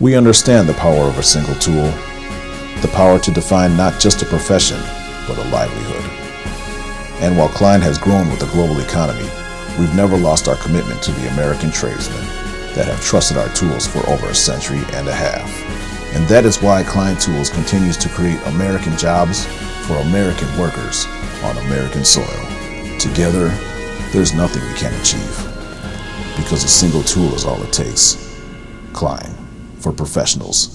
We understand the power of a single tool, the power to define not just a profession, but a livelihood. And while Klein has grown with the global economy, we've never lost our commitment to the American tradesmen that have trusted our tools for over a century and a half. And that is why Klein Tools continues to create American jobs for American workers on American soil. Together, there's nothing we can't achieve, because a single tool is all it takes. Klein, for professionals